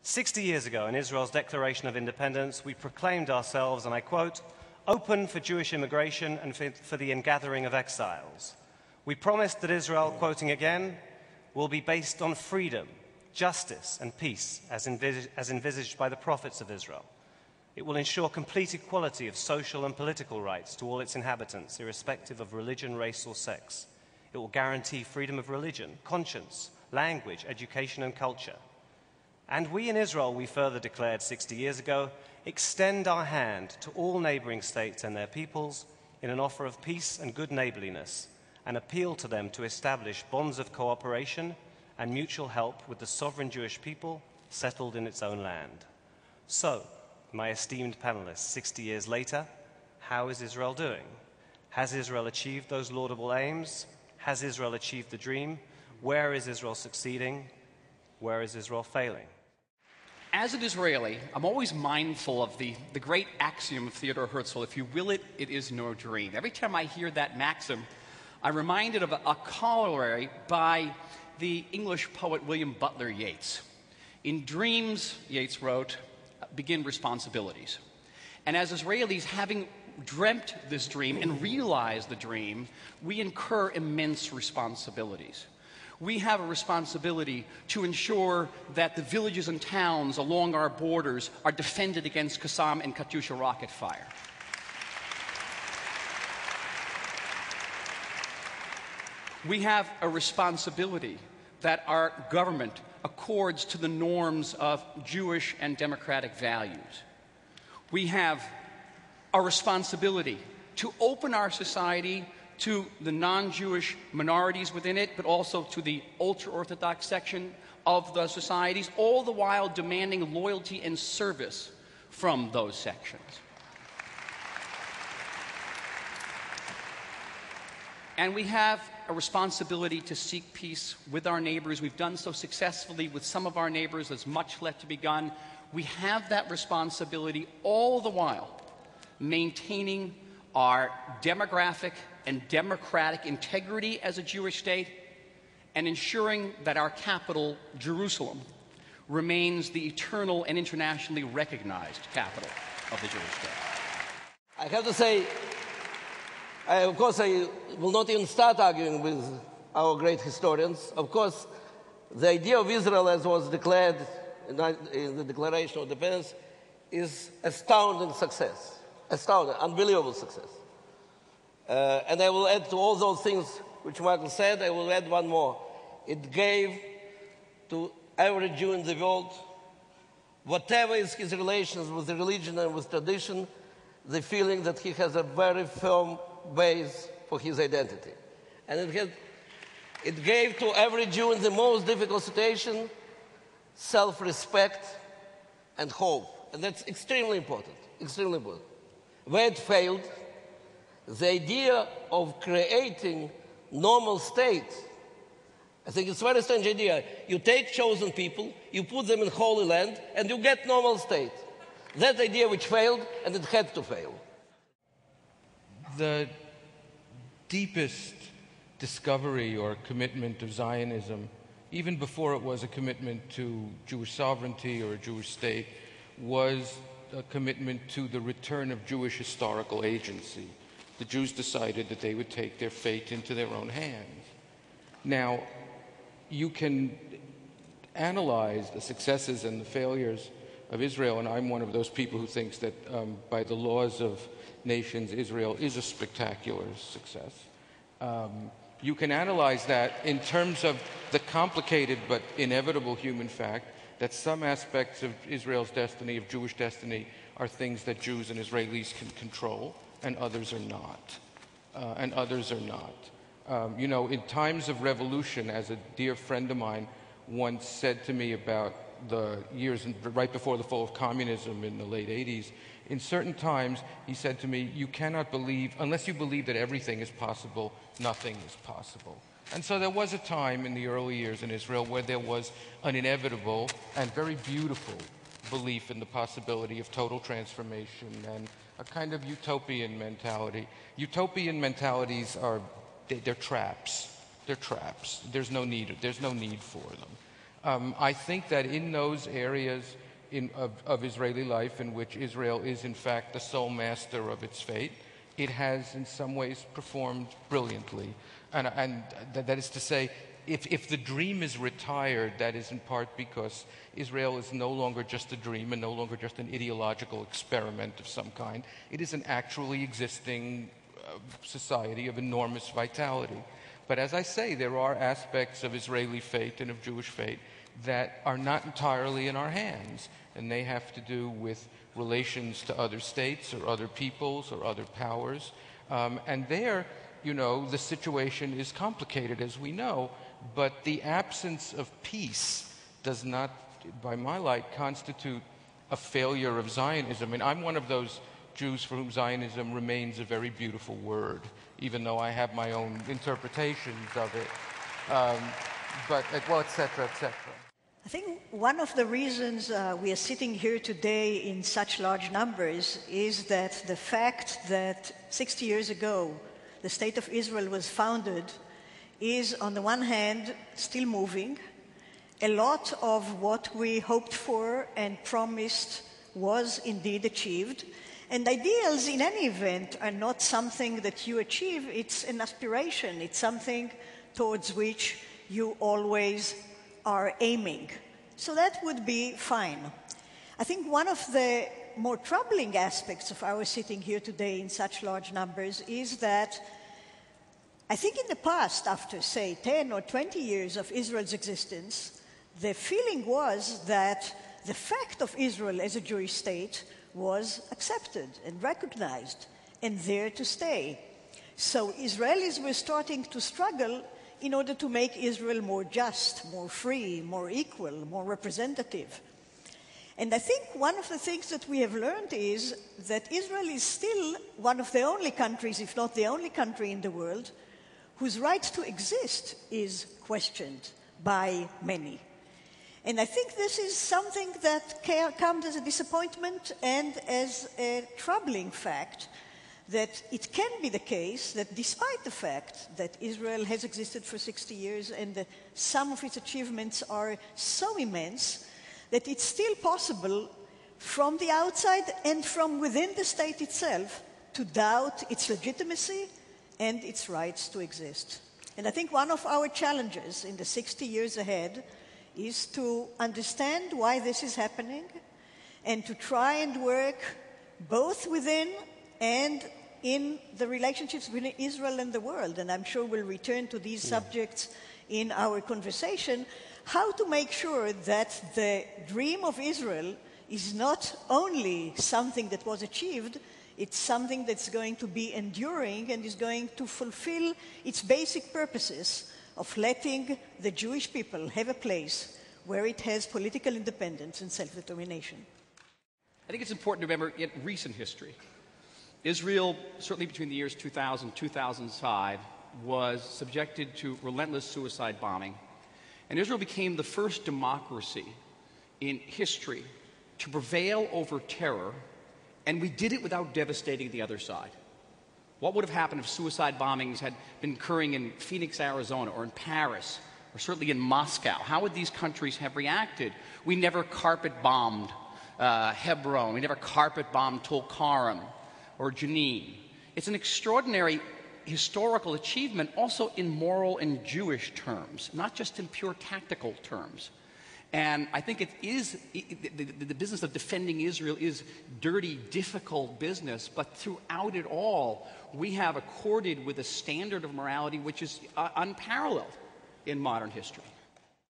60 years ago, in Israel's Declaration of Independence, we proclaimed ourselves, and I quote, open for Jewish immigration and for the ingathering of exiles. We promised that Israel, quoting again, will be based on freedom, justice, and peace, as envisaged by the prophets of Israel. It will ensure complete equality of social and political rights to all its inhabitants, irrespective of religion, race, or sex. It will guarantee freedom of religion, conscience, language, education, and culture. And we in Israel, we further declared 60 years ago, extend our hand to all neighboring states and their peoples in an offer of peace and good neighborliness, and appeal to them to establish bonds of cooperation and mutual help with the sovereign Jewish people settled in its own land. So, my esteemed panelists, 60 years later, how is Israel doing? Has Israel achieved those laudable aims? Has Israel achieved the dream? Where is Israel succeeding? Where is Israel failing? As an Israeli, I'm always mindful of the great axiom of Theodore Herzl, if you will it, it is no dream. Every time I hear that maxim, I'm reminded of a corollary by the English poet William Butler Yeats. In dreams, Yeats wrote, begin responsibilities. And as Israelis, having dreamt this dream and realized the dream, we incur immense responsibilities. We have a responsibility to ensure that the villages and towns along our borders are defended against Qassam and Katyusha rocket fire. We have a responsibility that our government accords to the norms of Jewish and democratic values. We have a responsibility to open our society to the non-Jewish minorities within it, but also to the ultra-Orthodox section of the societies, all the while demanding loyalty and service from those sections. And we have a responsibility to seek peace with our neighbors. We've done so successfully with some of our neighbors. There's much left to be done. We have that responsibility all the while maintaining our demographic and democratic integrity as a Jewish state and ensuring that our capital, Jerusalem, remains the eternal and internationally recognized capital of the Jewish state. I have to say, of course, I will not even start arguing with our great historians. Of course, the idea of Israel, as was declared in the Declaration of Independence, is astounding success, astounding, unbelievable success. And I will add to all those things which Michael said, I will add one more. It gave to every Jew in the world, whatever is his relations with the religion and with tradition, the feeling that he has a very firm base for his identity. And it gave to every Jew in the most difficult situation self-respect and hope. And that's extremely important, extremely important. Where it failed, the idea of creating normal states, I think it's a very strange idea. You take chosen people, you put them in Holy Land, and you get normal state. That idea which failed, and it had to fail. The deepest discovery or commitment of Zionism, even before it was a commitment to Jewish sovereignty or a Jewish state, was a commitment to the return of Jewish historical agency. The Jews decided that they would take their fate into their own hands. Now, you can analyze the successes and the failures of Israel, and I'm one of those people who thinks that by the laws of nations, Israel is a spectacular success. You can analyze that in terms of the complicated but inevitable human fact that some aspects of Israel's destiny, of Jewish destiny, are things that Jews and Israelis can control, and others are not. You know, in times of revolution, as a dear friend of mine once said to me about the years right before the fall of communism in the late 80s, in certain times, he said to me, you cannot believe, unless you believe that everything is possible, nothing is possible. And so there was a time in the early years in Israel where there was an inevitable and very beautiful belief in the possibility of total transformation and a kind of utopian mentality. Utopian mentalities they're traps. They're traps. There's no need for them. I think that in those areas of Israeli life in which Israel is in fact the sole master of its fate, it has in some ways performed brilliantly. And that is to say, if the dream is retired, that is in part because Israel is no longer just a dream and no longer just an ideological experiment of some kind. It is an actually existing society of enormous vitality. But as I say, there are aspects of Israeli fate and of Jewish fate that are not entirely in our hands, and they have to do with relations to other states or other peoples or other powers. And there, you know, the situation is complicated, as we know, but the absence of peace does not, by my light, constitute a failure of Zionism. I mean, I'm one of those Jews for whom Zionism remains a very beautiful word, even though I have my own interpretations of it. But, well, et cetera, et cetera. I think one of the reasons we are sitting here today in such large numbers is that the fact that 60 years ago the State of Israel was founded is, on the one hand, still moving. A lot of what we hoped for and promised was indeed achieved. And ideals, in any event, are not something that you achieve. It's an aspiration. It's something towards which you always are aiming. So that would be fine. I think one of the more troubling aspects of our sitting here today in such large numbers is that I think in the past, after, say, 10 or 20 years of Israel's existence, the feeling was that the fact of Israel as a Jewish state was accepted and recognized and there to stay. So Israelis were starting to struggle in order to make Israel more just, more free, more equal, more representative. And I think one of the things that we have learned is that Israel is still one of the only countries, if not the only country in the world, whose right to exist is questioned by many. And I think this is something that comes as a disappointment and as a troubling fact, that it can be the case that despite the fact that Israel has existed for 60 years and that some of its achievements are so immense, that it's still possible from the outside and from within the state itself to doubt its legitimacy and its rights to exist. And I think one of our challenges in the 60 years ahead is to understand why this is happening and to try and work both within and in the relationships between Israel and the world. And I'm sure we'll return to these subjects in our conversation, how to make sure that the dream of Israel is not only something that was achieved, it's something that's going to be enduring and is going to fulfill its basic purposes of letting the Jewish people have a place where it has political independence and self-determination. I think it's important to remember in recent history, Israel, certainly between the years 2000 and 2005, was subjected to relentless suicide bombing. And Israel became the first democracy in history to prevail over terror, and we did it without devastating the other side. What would have happened if suicide bombings had been occurring in Phoenix, Arizona, or in Paris, or certainly in Moscow? How would these countries have reacted? We never carpet-bombed Hebron. We never carpet-bombed Tulkarm or Jenin. It's an extraordinary historical achievement also in moral and Jewish terms, not just in pure tactical terms. And I think it is, the business of defending Israel is dirty, difficult business, but throughout it all, we have accorded with a standard of morality which is unparalleled in modern history.